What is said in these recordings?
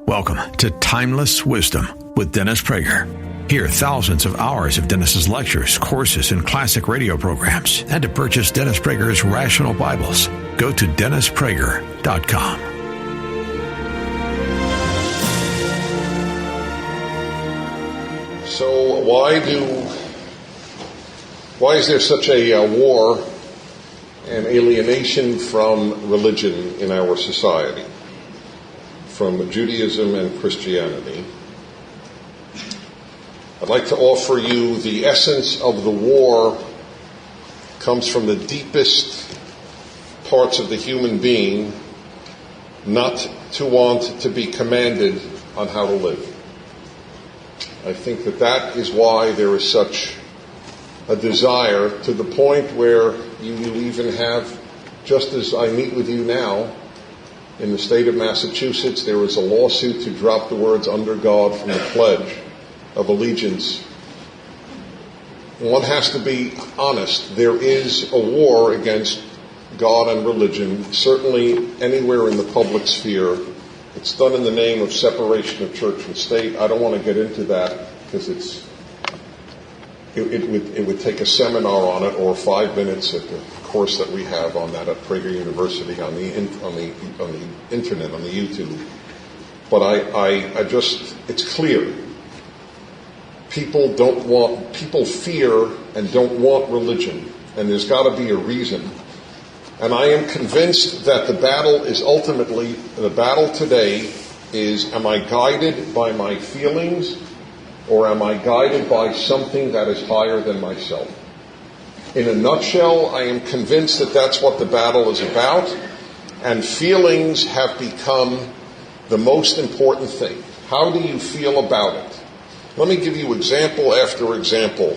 Welcome to Timeless Wisdom with Dennis Prager. Hear thousands of hours of Dennis's lectures, courses, and classic radio programs. And to purchase Dennis Prager's Rational Bibles, go to DennisPrager.com. So why is there such a war and alienation from religion in our society, from Judaism and Christianity? I'd like to offer you the essence of the war comes from the deepest parts of the human being, not to want to be commanded on how to live. I think that is why there is such a desire, to the point where you even have, just as I meet with you now, in the state of Massachusetts, there is a lawsuit to drop the words "under God" from the Pledge of Allegiance. One has to be honest. There is a war against God and religion, certainly anywhere in the public sphere. It's done in the name of separation of church and state. I don't want to get into that because it would take a seminar on it, or 5 minutes at the course that we have on that at Prager University on the internet, on the YouTube. But I just, it's clear. People fear and don't want religion, and there's got to be a reason. And I am convinced that the battle today is, am I guided by my feelings, or am I guided by something that is higher than myself? In a nutshell, I am convinced that that's what the battle is about, and feelings have become the most important thing. How do you feel about it? Let me give you example after example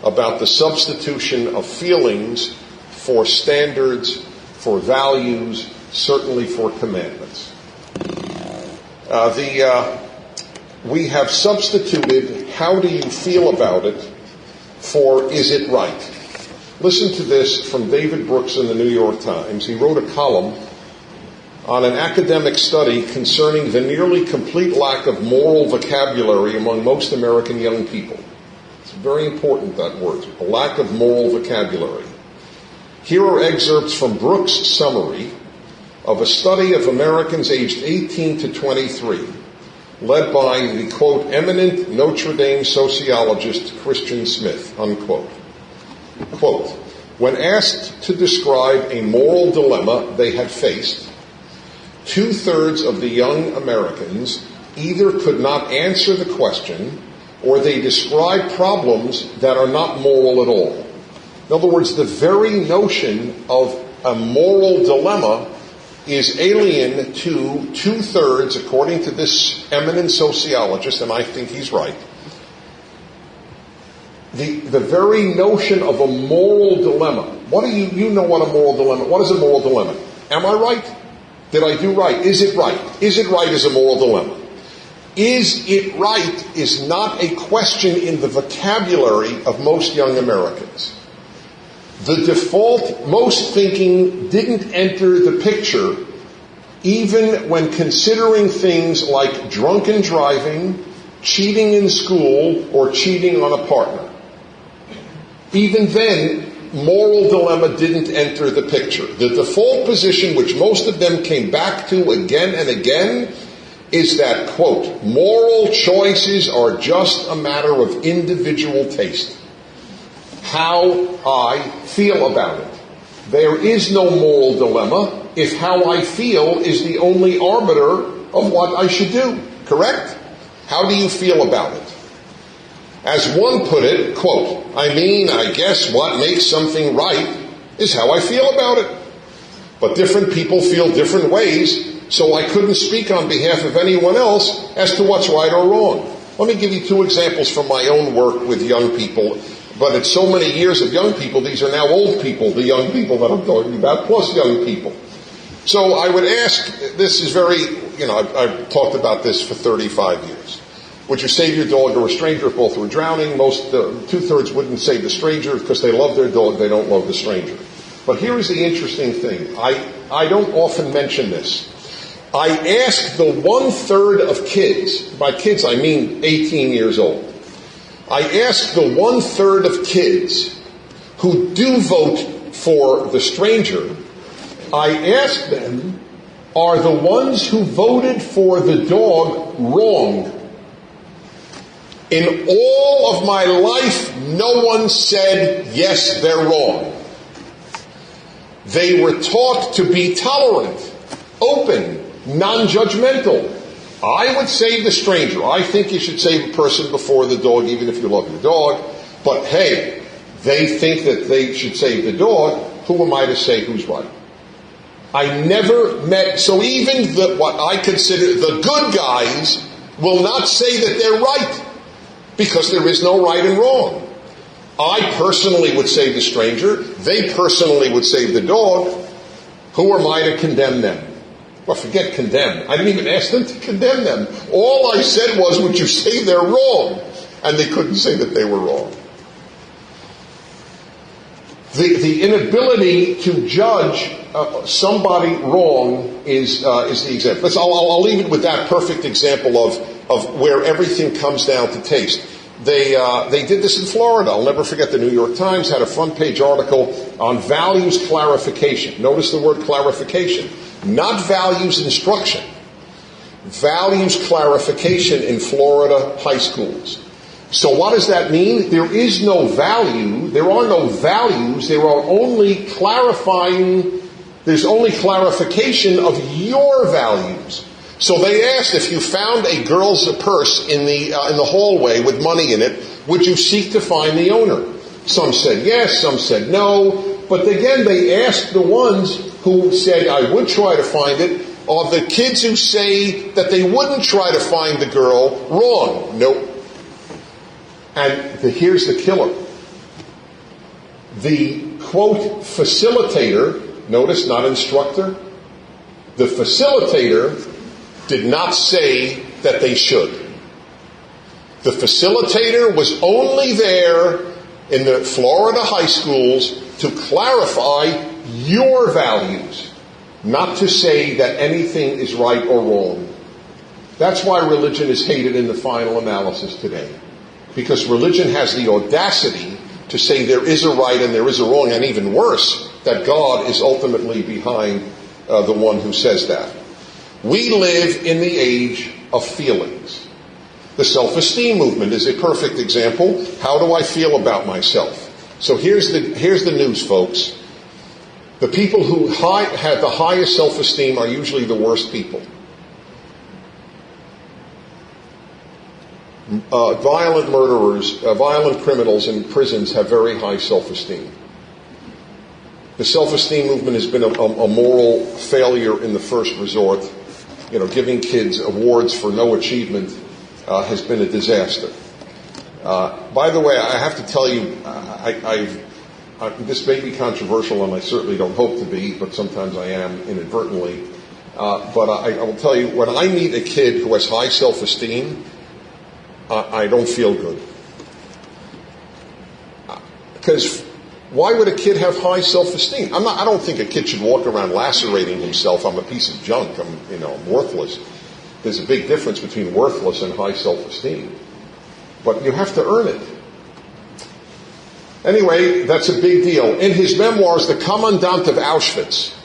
about the substitution of feelings for standards, for values, certainly for commandments. We have substituted "how do you feel about it" for "is it right?" Listen to this from David Brooks in the New York Times. He wrote a column on an academic study concerning the nearly complete lack of moral vocabulary among most American young people. It's very important, that word, a lack of moral vocabulary. Here are excerpts from Brooks' summary of a study of Americans aged 18 to 23, led by the, quote, eminent Notre Dame sociologist Christian Smith, unquote. Quote, when asked to describe a moral dilemma they had faced, 2/3 of the young Americans either could not answer the question, or they describe problems that are not moral at all. In other words, the very notion of a moral dilemma is alien to 2/3, according to this eminent sociologist, and I think he's right. The very notion of a moral dilemma. What do you know what a moral dilemma? What is a moral dilemma? Am I right? Did I do right? Is it right? Is it right is a moral dilemma. Is it right is not a question in the vocabulary of most young Americans. The default, most thinking didn't enter the picture even when considering things like drunken driving, cheating in school, or cheating on a partner. Even then, moral dilemma didn't enter the picture. The default position, which most of them came back to again and again, is that, quote, moral choices are just a matter of individual taste. How I feel about it. There is no moral dilemma if how I feel is the only arbiter of what I should do. Correct? How do you feel about it? As one put it, quote, I guess what makes something right is how I feel about it. But different people feel different ways, so I couldn't speak on behalf of anyone else as to what's right or wrong. Let me give you 2 examples from my own work with young people. But it's so many years of young people, these are now old people, the young people that I'm talking about, plus young people. So I would ask, this is very, I've talked about this for 35 years. Would you save your dog or a stranger if both were drowning? Most, 2/3 wouldn't save the stranger because they love their dog, they don't love the stranger. But here is the interesting thing. I don't often mention this. I asked the 1/3 of kids, by kids I mean 18 years old, I asked the 1/3 of kids who do vote for the stranger, I asked them, are the ones who voted for the dog wrong? In all of my life, no one said, yes, they're wrong. They were taught to be tolerant, open, non-judgmental. I would save the stranger. I think you should save a person before the dog, even if you love your dog. But hey, they think that they should save the dog. Who am I to say who's right? I never met, so even what I consider the good guys will not say that they're right, because there is no right and wrong. I personally would save the stranger. They personally would save the dog. Who am I to condemn them? Well, forget condemn. I didn't even ask them to condemn them. All I said was, would you say they're wrong? And they couldn't say that they were wrong. The inability to judge somebody wrong is the example. I'll leave it with that perfect example of where everything comes down to taste. They did this in Florida. I'll never forget, the New York Times had a front page article on values clarification. Notice the word clarification. Not values instruction. Values clarification in Florida high schools. So what does that mean? There is no value. There are no values. There are only clarifying. There's only clarification of your values. So they asked, if you found a girl's purse in the hallway with money in it, would you seek to find the owner? Some said yes, some said no. But again, they asked the ones who said, I would try to find it. Are the kids who say that they wouldn't try to find the girl wrong? Nope. And here's the killer. The, quote, facilitator, notice not instructor, the facilitator did not say that they should. The facilitator was only there in the Florida high schools to clarify your values, not to say that anything is right or wrong. That's why religion is hated in the final analysis today. Because religion has the audacity to say there is a right and there is a wrong, and even worse, that God is ultimately behind the one who says that. We live in the age of feelings. The self-esteem movement is a perfect example. How do I feel about myself? So here's the news, folks. The people who have the highest self-esteem are usually the worst people. Violent murderers, violent criminals in prisons have very high self-esteem. The self-esteem movement has been a moral failure in the first resort. Giving kids awards for no achievement has been a disaster. By the way, I have to tell you, this may be controversial, and I certainly don't hope to be, but sometimes I am inadvertently. But I will tell you, when I meet a kid who has high self-esteem, I don't feel good. Because why would a kid have high self-esteem? I don't think a kid should walk around lacerating himself. I'm a piece of junk. I'm worthless. There's a big difference between worthless and high self-esteem. But you have to earn it. Anyway, that's a big deal. In his memoirs, the Commandant of Auschwitz,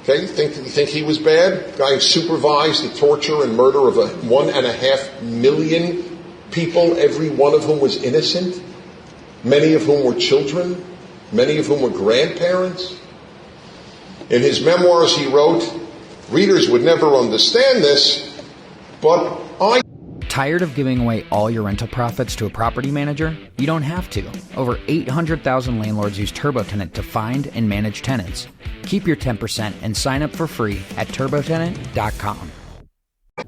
okay, think he was bad? Guy who supervised the torture and murder of 1.5 million people, every one of whom was innocent, many of whom were children, many of whom were grandparents. In his memoirs, he wrote, readers would never understand this, but I... Tired of giving away all your rental profits to a property manager? You don't have to. Over 800,000 landlords use TurboTenant to find and manage tenants. Keep your 10% and sign up for free at turbotenant.com.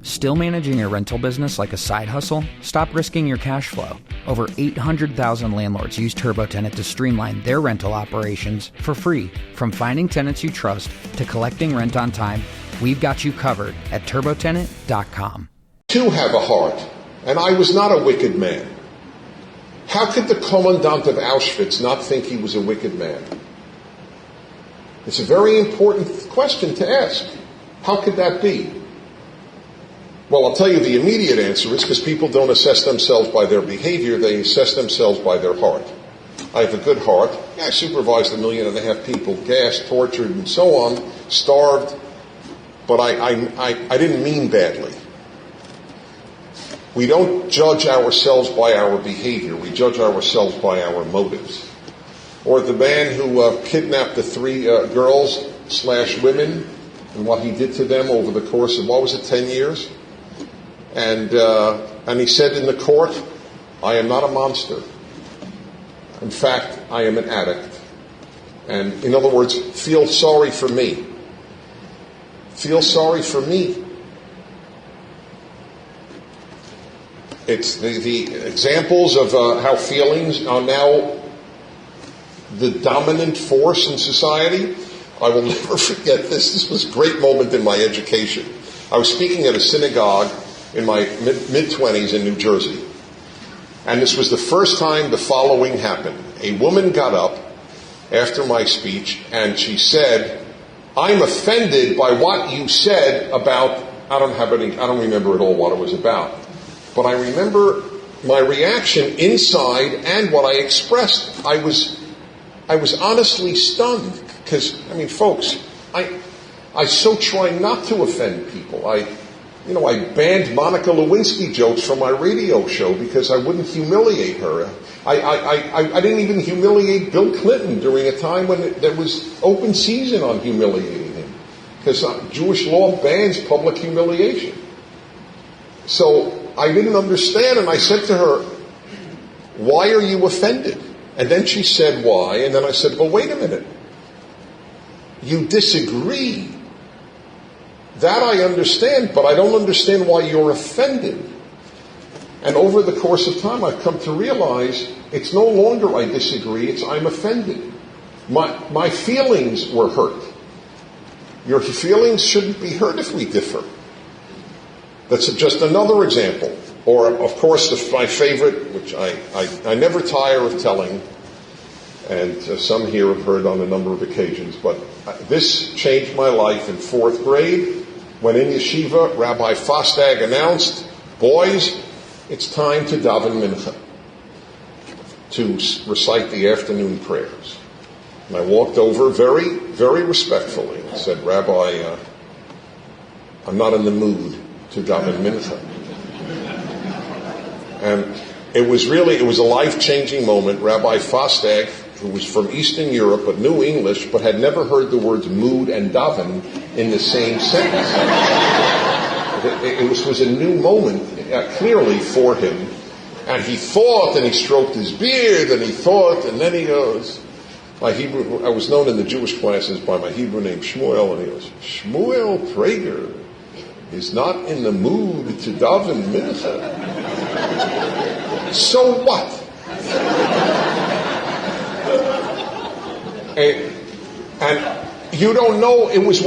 Still managing your rental business like a side hustle? Stop risking your cash flow. Over 800,000 landlords use TurboTenant to streamline their rental operations for free. From finding tenants you trust to collecting rent on time, we've got you covered at turbotenant.com. Too have a heart, and I was not a wicked man. How could the Commandant of Auschwitz not think he was a wicked man? It's a very important question to ask. How could that be? Well, I'll tell you the immediate answer is because people don't assess themselves by their behavior, they assess themselves by their heart. I have a good heart. Yeah, I supervised 1.5 million people, gassed, tortured, and so on, starved, but I didn't mean badly. We don't judge ourselves by our behavior. We judge ourselves by our motives. Or the man who kidnapped the 3 girls/women and what he did to them over the course of, 10 years? And he said in the court, I am not a monster. In fact, I am an addict. And in other words, feel sorry for me. Feel sorry for me. It's the examples of how feelings are now the dominant force in society. I will never forget this. This was a great moment in my education. I was speaking at a synagogue in my mid-20s in New Jersey. And this was the first time the following happened. A woman got up after my speech and she said, I'm offended by what you said about, I don't remember at all what it was about. But I remember my reaction inside and what I expressed. I was honestly stunned because, folks, I so try not to offend people. I banned Monica Lewinsky jokes from my radio show because I wouldn't humiliate her. I didn't even humiliate Bill Clinton during a time when there was open season on humiliating him because Jewish law bans public humiliation. So I didn't understand, and I said to her, why are you offended? And then she said why, and then I said, well, wait a minute. You disagree. That I understand, but I don't understand why you're offended. And over the course of time, I've come to realize it's no longer I disagree, it's I'm offended. My feelings were hurt. Your feelings shouldn't be hurt if we differ. That's just another example. Or, of course, my favorite, which I never tire of telling, and some here have heard on a number of occasions, but this changed my life in 4th grade. When in yeshiva, Rabbi Fostag announced, boys, it's time to daven mincha, to recite the afternoon prayers. And I walked over very, very respectfully and said, Rabbi, I'm not in the mood to daven mincha. And it was a life-changing moment. Rabbi Fostag, who was from Eastern Europe but knew English but had never heard the words mood and daven in the same sentence. It was a new moment, clearly, for him. And he thought, and he stroked his beard, and he thought, and then he goes, I was known in the Jewish classes by my Hebrew name Shmuel, and he goes, Shmuel Prager is not in the mood to daven mincha. So what? And you don't know, it was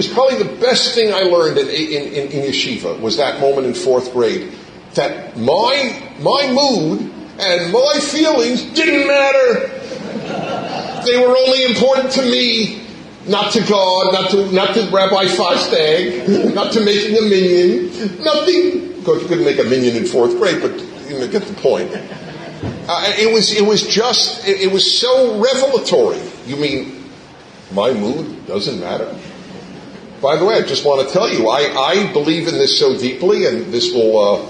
probably the best thing I learned in yeshiva was that moment in 4th grade, that my mood and my feelings didn't matter. They were only important to me, not to God, not to Rabbi Fostag, not to making a minyan, nothing. Of course, you couldn't make a minyan in 4th grade, but you get the point. It was so revelatory. You mean my mood doesn't matter? By the way, I just want to tell you, I believe in this so deeply, and this will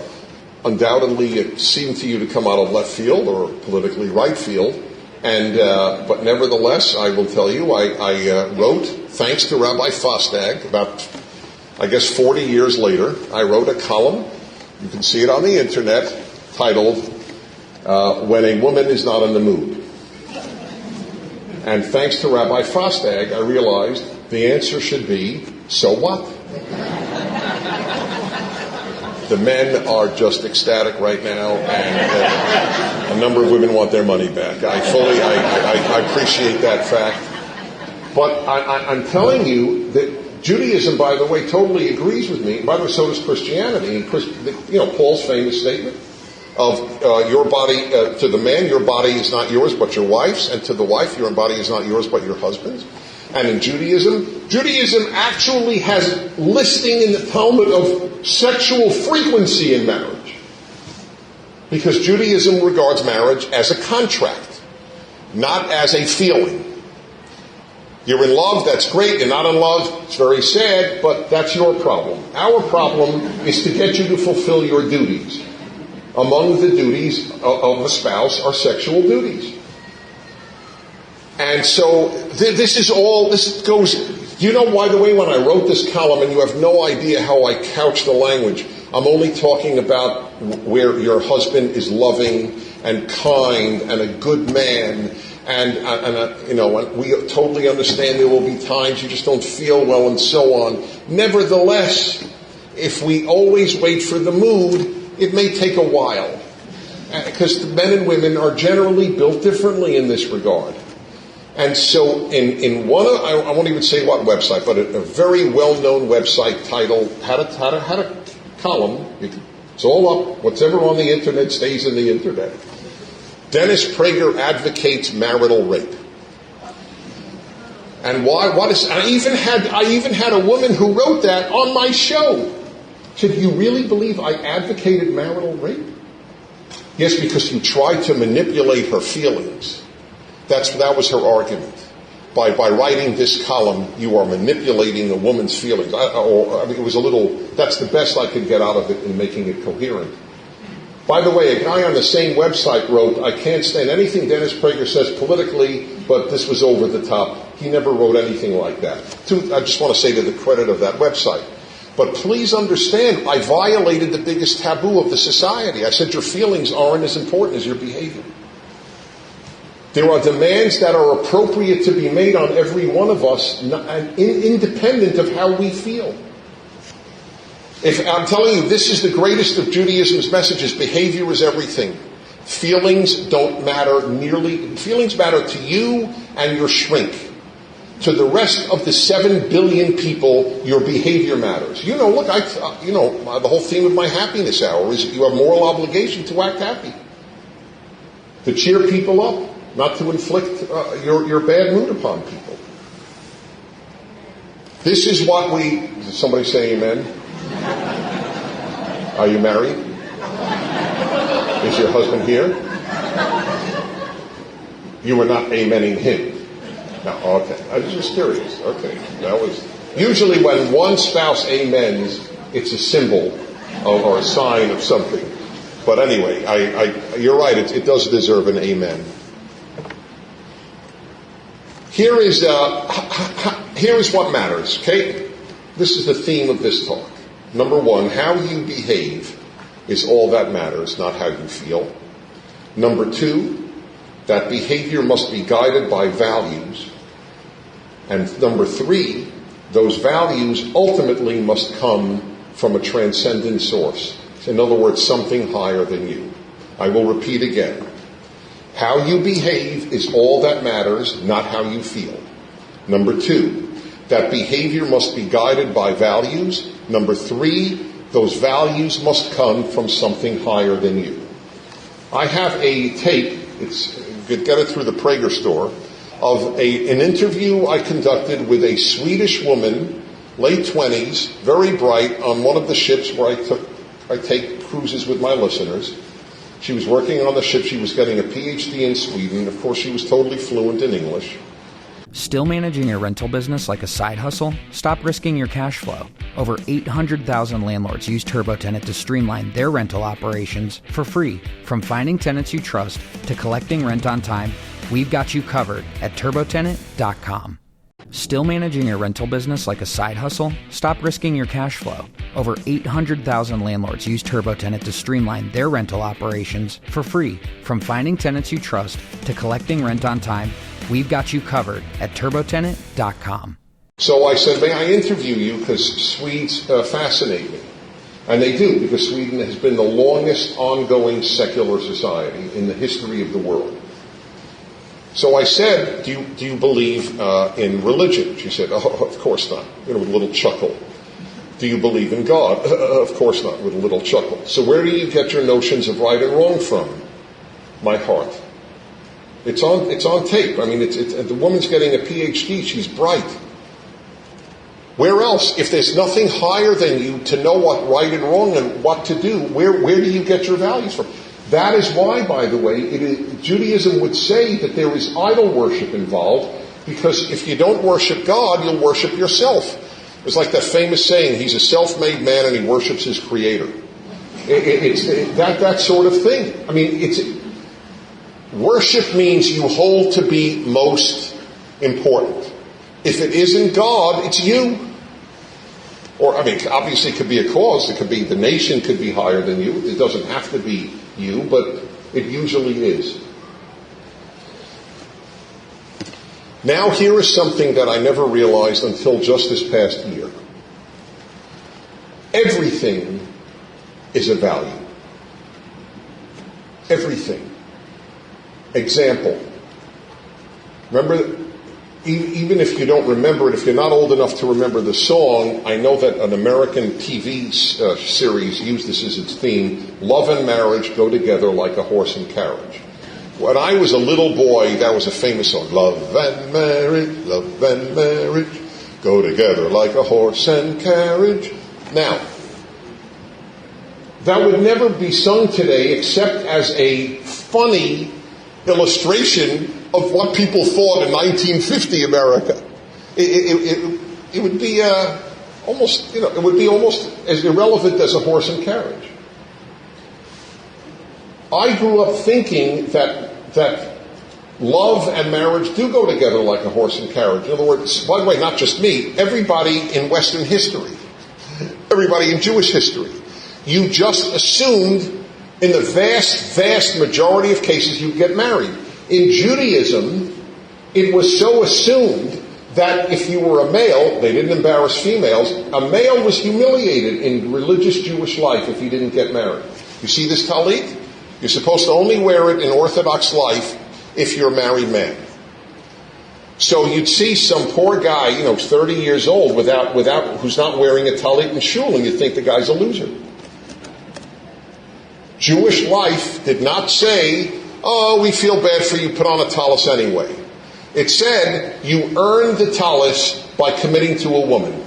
undoubtedly seem to you to come out of left field or politically right field. But nevertheless, I will tell you, I wrote, thanks to Rabbi Fostag, about, 40 years later, I wrote a column, you can see it on the internet, titled, When a Woman is Not in the Mood. And thanks to Rabbi Fostag, I realized the answer should be, so what? The men are just ecstatic right now, and a number of women want their money back. I appreciate that fact. But I'm telling you that Judaism, by the way, totally agrees with me. By the way, so does Christianity. And Paul's famous statement of your body, to the man, your body is not yours but your wife's, and to the wife, your body is not yours but your husband's. And in Judaism, Judaism actually has listing in the Talmud of sexual frequency in marriage. Because Judaism regards marriage as a contract, not as a feeling. You're in love, that's great. You're not in love, it's very sad, but that's your problem. Our problem is to get you to fulfill your duties. Among the duties of a spouse are sexual duties. And so this goes, you know, by the way, when I wrote this column, and you have no idea how I couch the language, I'm only talking about where your husband is loving and kind and a good man, and we totally understand there will be times you just don't feel well and so on. Nevertheless, if we always wait for the mood, it may take a while, because men and women are generally built differently in this regard. And so in one, I won't even say what website, but a very well-known website titled, had a column, it's all up, whatever on the internet stays in the internet. Dennis Prager advocates marital rape. And why? I even had a woman who wrote that on my show. Said, "Do you really believe I advocated marital rape?" Yes, because you tried to manipulate her feelings. That was her argument. By writing this column, you are manipulating a woman's feelings. It was a little. That's the best I could get out of it in making it coherent. By the way, a guy on the same website wrote, "I can't stand anything Dennis Prager says politically, but this was over the top." He never wrote anything like that. I just want to say to the credit of that website. But please understand, I violated the biggest taboo of the society. I said your feelings aren't as important as your behavior. There are demands that are appropriate to be made on every one of us, independent of how we feel. If I'm telling you, this is the greatest of Judaism's messages. Behavior is everything. Feelings don't matter feelings matter to you and your shrink. To the rest of the 7 billion people, your behavior matters. The whole theme of my happiness hour is that you have moral obligation to act happy. To cheer people up, not to inflict your bad mood upon people. This is what did somebody say amen? Are you married? Is your husband here? You were not amening him. No, okay. I was just curious. Okay. That was usually when one spouse amens, it's a symbol or a sign of something. But anyway, you're right. It does deserve an amen. Here is what matters. Okay, this is the theme of this talk. Number one, how you behave is all that matters, not how you feel. Number two, that behavior must be guided by values. And number three, those values ultimately must come from a transcendent source. In other words, something higher than you. I will repeat again. How you behave is all that matters, not how you feel. Number two, that behavior must be guided by values. Number three, those values must come from something higher than you. I have a tape, get it through the Prager store, of an interview I conducted with a Swedish woman, late 20s, very bright, on one of the ships where I take cruises with my listeners. She was working on the ship. She was getting a PhD in Sweden. Of course, she was totally fluent in English. Still managing your rental business like a side hustle? Stop risking your cash flow. Over 800,000 landlords use TurboTenant to streamline their rental operations for free. From finding tenants you trust to collecting rent on time, we've got you covered at TurboTenant.com. Still managing your rental business like a side hustle? Stop risking your cash flow. Over 800,000 landlords use TurboTenant to streamline their rental operations for free. From finding tenants you trust to collecting rent on time, we've got you covered at TurboTenant.com. So I said, may I interview you, because Swedes fascinate me. And they do, because Sweden has been the longest ongoing secular society in the history of the world. So I said, do you believe in religion? She said, oh, of course not, with a little chuckle. Do you believe in God? Of course not, with a little chuckle. So where do you get your notions of right and wrong from? My heart. It's on tape. I mean, the woman's getting a PhD. She's bright. Where else? If there's nothing higher than you to know what right and wrong and what to do, where do you get your values from? That is why, by the way, Judaism would say that there is idol worship involved, because if you don't worship God, you'll worship yourself. It's like that famous saying, he's a self-made man and he worships his creator. It's that sort of thing. I mean, worship means you hold to be most important. If it isn't God, it's you. Or, I mean, obviously it could be a cause. It could be the nation could be higher than you. It doesn't have to be you, but it usually is. Now here is something that I never realized until just this past year. Everything is a value. Everything. Example. Remember, even if you don't remember it, if you're not old enough to remember the song, I know that an American TV series used this as its theme, love and marriage go together like a horse and carriage. When I was a little boy, that was a famous song. Love and marriage, go together like a horse and carriage. Now, that would never be sung today except as a funny illustration of what people thought in 1950 America. It would be almost, it would be almost as irrelevant as a horse and carriage. I grew up thinking that love and marriage do go together like a horse and carriage. In other words, by the way, not just me, everybody in Western history, everybody in Jewish history, you just assumed in the vast, vast majority of cases you'd get married. In Judaism, it was so assumed that if you were a male, they didn't embarrass females, a male was humiliated in religious Jewish life if he didn't get married. You see this talit? You're supposed to only wear it in Orthodox life if you're a married man. So you'd see some poor guy, 30 years old, who's not wearing a talit and shul, and you'd think the guy's a loser. Jewish life did not say, oh, we feel bad for you, put on a talis anyway. It said, you earned the talis by committing to a woman.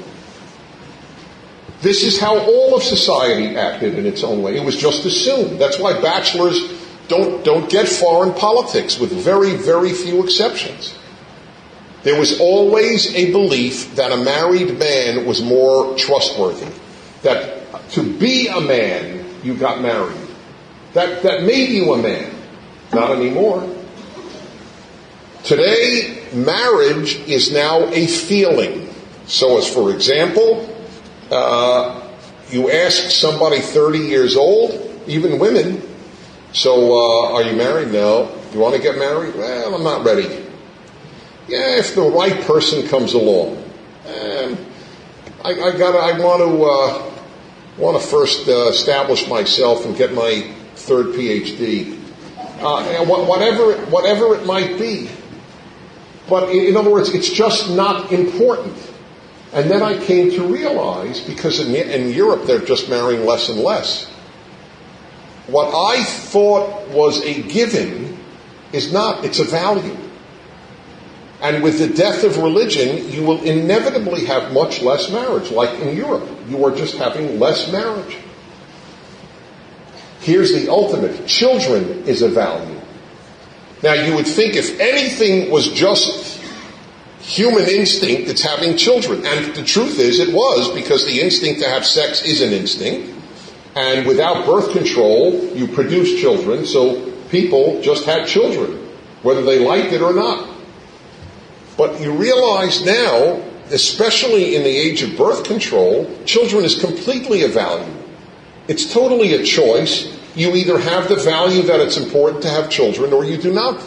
This is how all of society acted in its own way. It was just assumed. That's why bachelors don't get far in politics, with very, very few exceptions. There was always a belief that a married man was more trustworthy. That to be a man, you got married. That made you a man. Not anymore. Today, marriage is now a feeling. So as, for example, you ask somebody 30 years old, even women, so are you married? No. You want to get married? Well, I'm not ready. Yeah, if the right person comes along. I want to first establish myself and get my third PhD. Whatever it might be. But in other words, it's just not important. And then I came to realize, because in Europe they're just marrying less and less, what I thought was a given is not, it's a value. And with the death of religion, you will inevitably have much less marriage. Like in Europe, you are just having less marriage. Here's the ultimate. Children is a value. Now, you would think if anything was just human instinct, it's having children. And the truth is, it was, because the instinct to have sex is an instinct. And without birth control, you produce children, so people just had children, whether they liked it or not. But you realize now, especially in the age of birth control, children is completely a value. It's totally a choice. You either have the value that it's important to have children or you do not.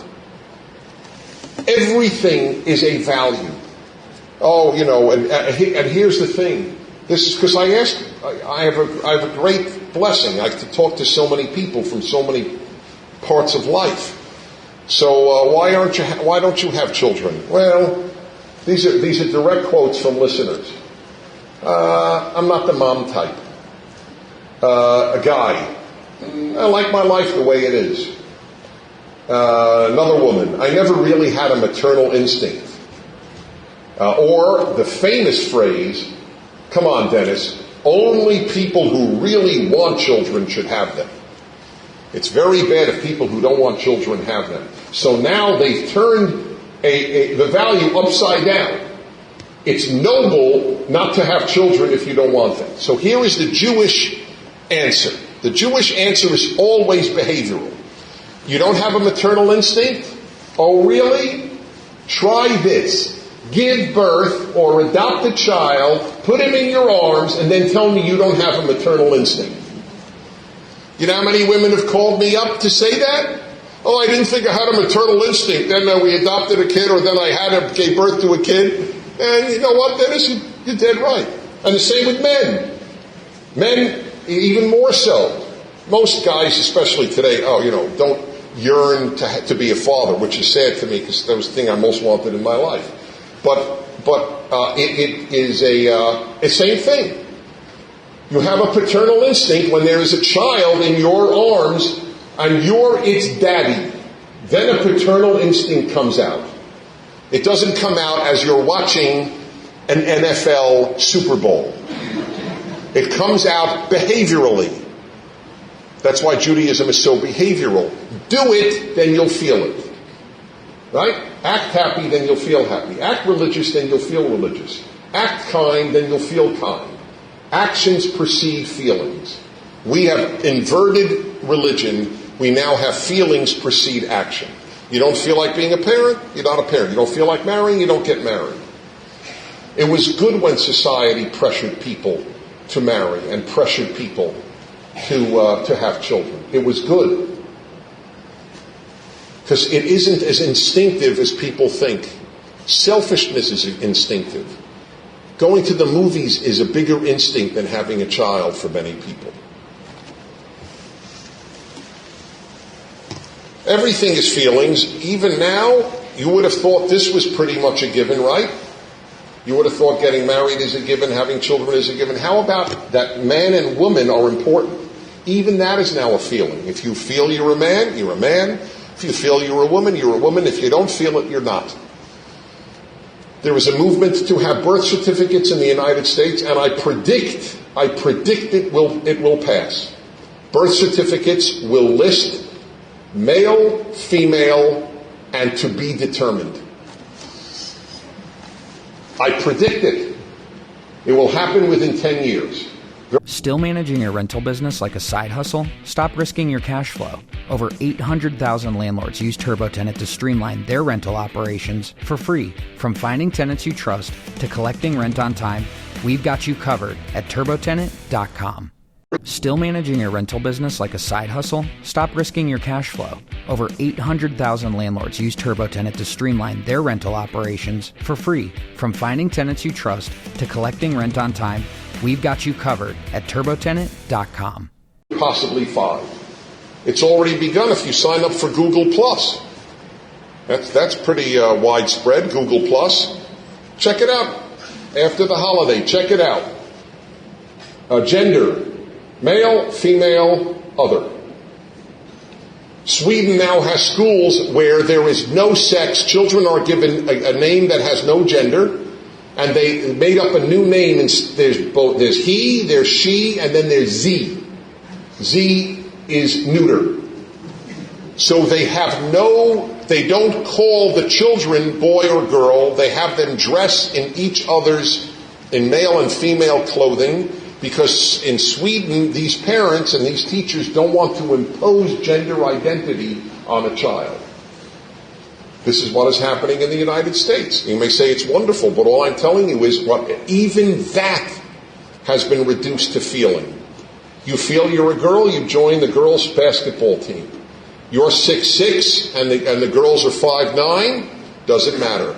Everything is a value. Oh, and here's the thing. This is because I have a great blessing. I get to talk to so many people from so many parts of life. So why don't you have children? Well, these are direct quotes from listeners. I'm not the mom type. A guy. I like my life the way it is. Another woman, I never really had a maternal instinct. Or the famous phrase, come on, Dennis, only people who really want children should have them. It's very bad if people who don't want children have them. So now they've turned the value upside down. It's noble not to have children if you don't want them. So here is the Jewish answer. The Jewish answer is always behavioral. You don't have a maternal instinct? Oh, really? Try this. Give birth or adopt a child, put him in your arms, and then tell me you don't have a maternal instinct. You know how many women have called me up to say that? Oh, I didn't think I had a maternal instinct. Then we adopted a kid, or then I gave birth to a kid. And you know what, Dennis? You're dead right. And the same with men. Men, even more so. Most guys, especially today, don't yearn to be a father, which is sad to me because that was the thing I most wanted in my life. But it is a same thing. You have a paternal instinct when there is a child in your arms and you're its daddy. Then a paternal instinct comes out. It doesn't come out as you're watching an NFL Super Bowl. It comes out behaviorally. That's why Judaism is so behavioral. Do it, then you'll feel it. Right? Act happy, then you'll feel happy. Act religious, then you'll feel religious. Act kind, then you'll feel kind. Actions precede feelings. We have inverted religion. We now have feelings precede action. You don't feel like being a parent, you're not a parent. You don't feel like marrying, you don't get married. It was good when society pressured people to marry and pressured people to have children. It was good. Because it isn't as instinctive as people think. Selfishness is instinctive. Going to the movies is a bigger instinct than having a child for many people. Everything is feelings. Even now, you would have thought this was pretty much a given, right? You would have thought getting married is a given, having children is a given. How about that man and woman are important? Even that is now a feeling. If you feel you're a man, you're a man. If you feel you're a woman, you're a woman. If you don't feel it, you're not. There is a movement to have birth certificates in the United States, and I predict it will pass. Birth certificates will list male, female, and to be determined. I predict it. It will happen within 10 years. Still managing your rental business like a side hustle? Stop risking your cash flow. Over 800,000 landlords use TurboTenant to streamline their rental operations for free. From finding tenants you trust to collecting rent on time, we've got you covered at TurboTenant.com. Still managing your rental business like a side hustle? Stop risking your cash flow. Over 800,000 landlords use TurboTenant to streamline their rental operations for free. From finding tenants you trust to collecting rent on time, we've got you covered at TurboTenant.com. Possibly 5. It's already begun if you sign up for Google+. That's pretty widespread, Google+. Check it out. After the holiday, check it out. Gender, male, female, other. Sweden now has schools where there is no sex. Children are given a name that has no gender. And they made up a new name. And there's he, there's she, and then there's Z. Z is neuter. So they don't call the children boy or girl. They have them dress in each other's, in male and female clothing, because in Sweden, these parents and these teachers don't want to impose gender identity on a child. This is what is happening in the United States. You may say it's wonderful, but all I'm telling you is even that has been reduced to feeling. You feel you're a girl, you join the girls' basketball team. You're 6'6", and the girls are 5'9", doesn't matter.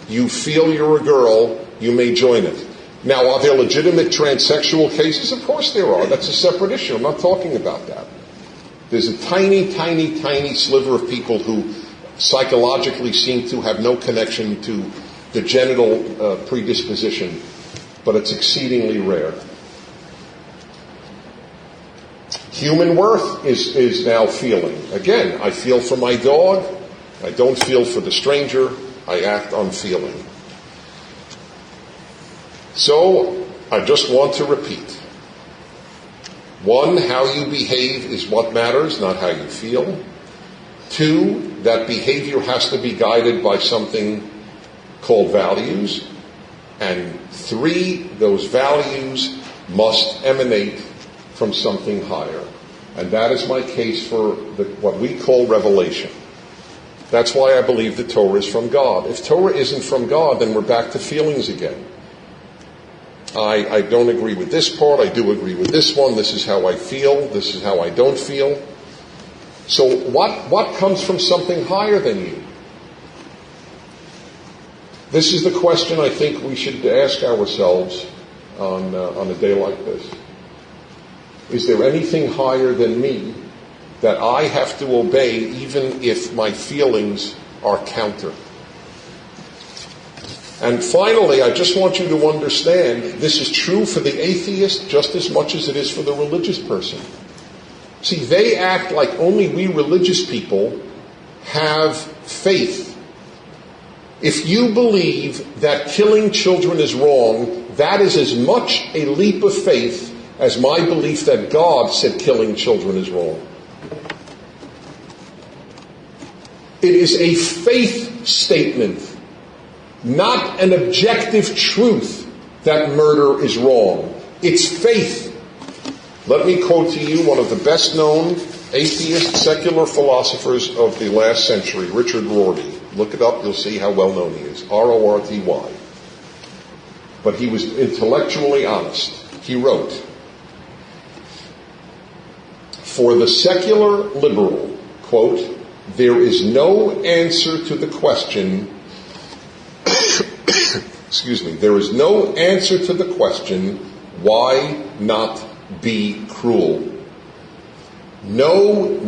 You feel you're a girl, you may join it. Now, are there legitimate transsexual cases? Of course there are. That's a separate issue. I'm not talking about that. There's a tiny, tiny, tiny sliver of people who psychologically seem to have no connection to the genital predisposition, but it's exceedingly rare. Human worth is now feeling. Again, I feel for my dog. I don't feel for the stranger. I act on feeling. So, I just want to repeat. 1, how you behave is what matters, not how you feel. 2, that behavior has to be guided by something called values. And 3, those values must emanate from something higher. And that is my case for what we call revelation. That's why I believe the Torah is from God. If Torah isn't from God, then we're back to feelings again. I don't agree with this part. I do agree with this one. This is how I feel. This is how I don't feel. So what comes from something higher than you? This is the question I think we should ask ourselves on a day like this. Is there anything higher than me that I have to obey even if my feelings are counter? And finally, I just want you to understand this is true for the atheist just as much as it is for the religious person. See, they act like only we religious people have faith. If you believe that killing children is wrong, that is as much a leap of faith as my belief that God said killing children is wrong. It is a faith statement, not an objective truth that murder is wrong. It's faith. Let me quote to you one of the best-known atheist secular philosophers of the last century, Richard Rorty. Look it up, you'll see how well-known he is. R-O-R-T-Y. But he was intellectually honest. He wrote, "For the secular liberal, quote, there is no answer to the question there is no answer to the question, why not be cruel? No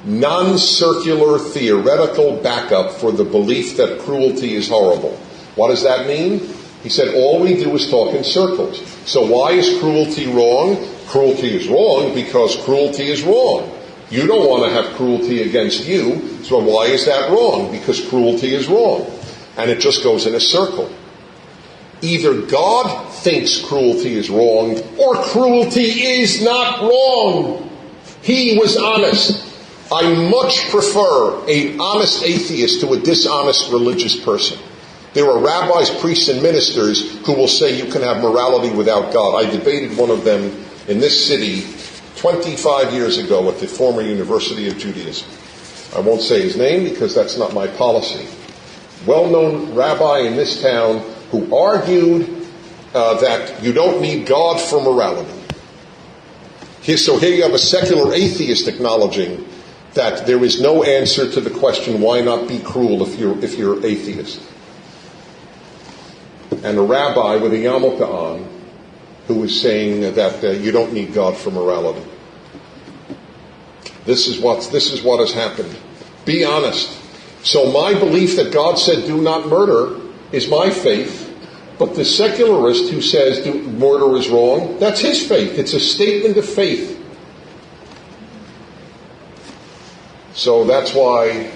non-circular theoretical backup for the belief that cruelty is horrible." What does that mean? He said, all we do is talk in circles. So why is cruelty wrong? Cruelty is wrong because cruelty is wrong. You don't want to have cruelty against you, so why is that wrong? Because cruelty is wrong. And it just goes in a circle. Either God thinks cruelty is wrong, or cruelty is not wrong. He was honest. I much prefer an honest atheist to a dishonest religious person. There are rabbis, priests, and ministers who will say you can have morality without God. I debated one of them in this city 25 years ago at the former University of Judaism. I won't say his name because that's not my policy. Well-known rabbi in this town who argued that you don't need God for morality. So here you have a secular atheist acknowledging that there is no answer to the question, why not be cruel if you're atheist? And a rabbi with a yarmulke on who is saying that you don't need God for morality. This is what has happened. Be honest. So my belief that God said do not murder is my faith, but the secularist who says murder is wrong, that's his faith. It's a statement of faith. So that's why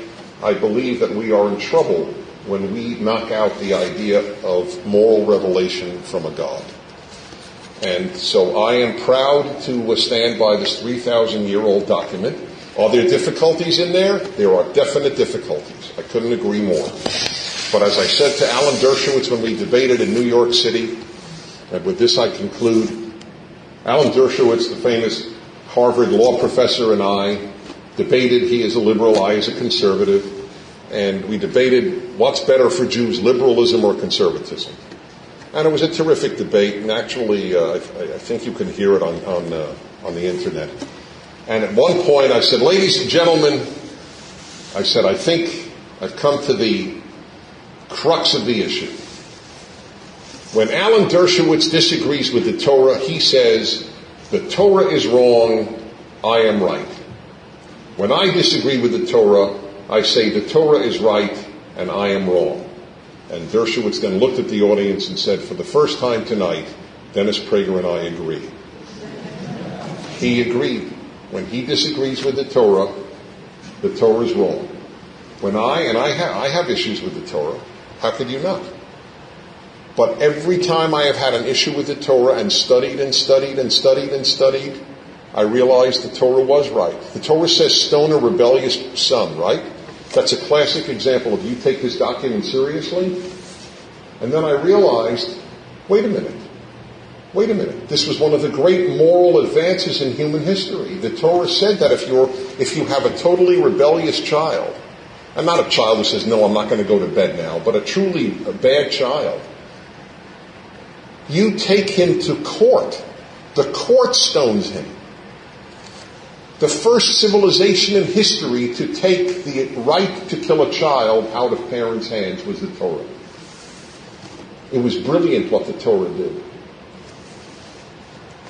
I believe that we are in trouble when we knock out the idea of moral revelation from a God. And so I am proud to stand by this 3,000-year-old document. Are there difficulties in there? There are definite difficulties. I couldn't agree more. But as I said to Alan Dershowitz when we debated in New York City, and with this I conclude, Alan Dershowitz, the famous Harvard law professor, and I debated. He is a liberal, I is a conservative. And we debated what's better for Jews, liberalism or conservatism. And it was a terrific debate, and actually I think you can hear it on the internet. And at one point I said, ladies and gentlemen, I said, I think I've come to the crux of the issue. When Alan Dershowitz disagrees with the Torah, he says, the Torah is wrong, I am right. When I disagree with the Torah, I say the Torah is right and I am wrong. And Dershowitz then looked at the audience and said, for the first time tonight, Dennis Prager and I agree. He agreed. When he disagrees with the Torah is wrong. When I have issues with the Torah. How could you not? But every time I have had an issue with the Torah and studied, I realized the Torah was right. The Torah says stone a rebellious son, right? That's a classic example of you take this document seriously. And then I realized, wait a minute. This was one of the great moral advances in human history. The Torah said that if you have a totally rebellious child, and not a child who says, no, I'm not going to go to bed now, but a truly bad child, you take him to court. The court stones him. The first civilization in history to take the right to kill a child out of parents' hands was the Torah. It was brilliant what the Torah did.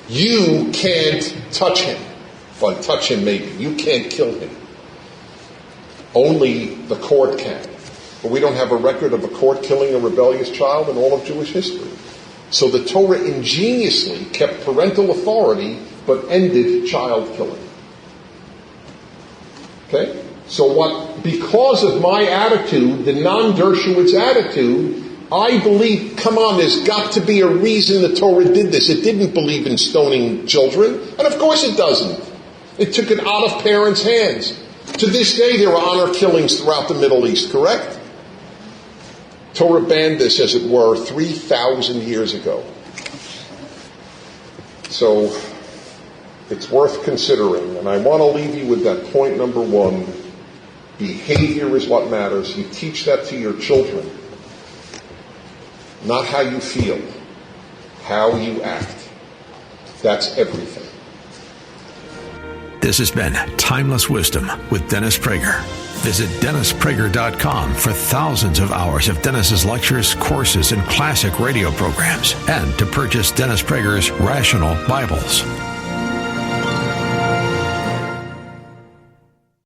You can't touch him. Well, touch him maybe. You can't kill him. Only the court can. But we don't have a record of a court killing a rebellious child in all of Jewish history. So the Torah ingeniously kept parental authority but ended child killing. Okay? So because of my attitude, the non-Dershowitz attitude, I believe, come on, there's got to be a reason the Torah did this. It didn't believe in stoning children, and of course it doesn't. It took it out of parents' hands. To this day, there are honor killings throughout the Middle East, correct? Torah banned this, as it were, 3,000 years ago. So, it's worth considering, and I want to leave you with that point number one. Behavior is what matters. You teach that to your children. Not how you feel, how you act. That's everything. This has been Timeless Wisdom with Dennis Prager. Visit DennisPrager.com for thousands of hours of Dennis's lectures, courses, and classic radio programs, and to purchase Dennis Prager's Rational Bibles.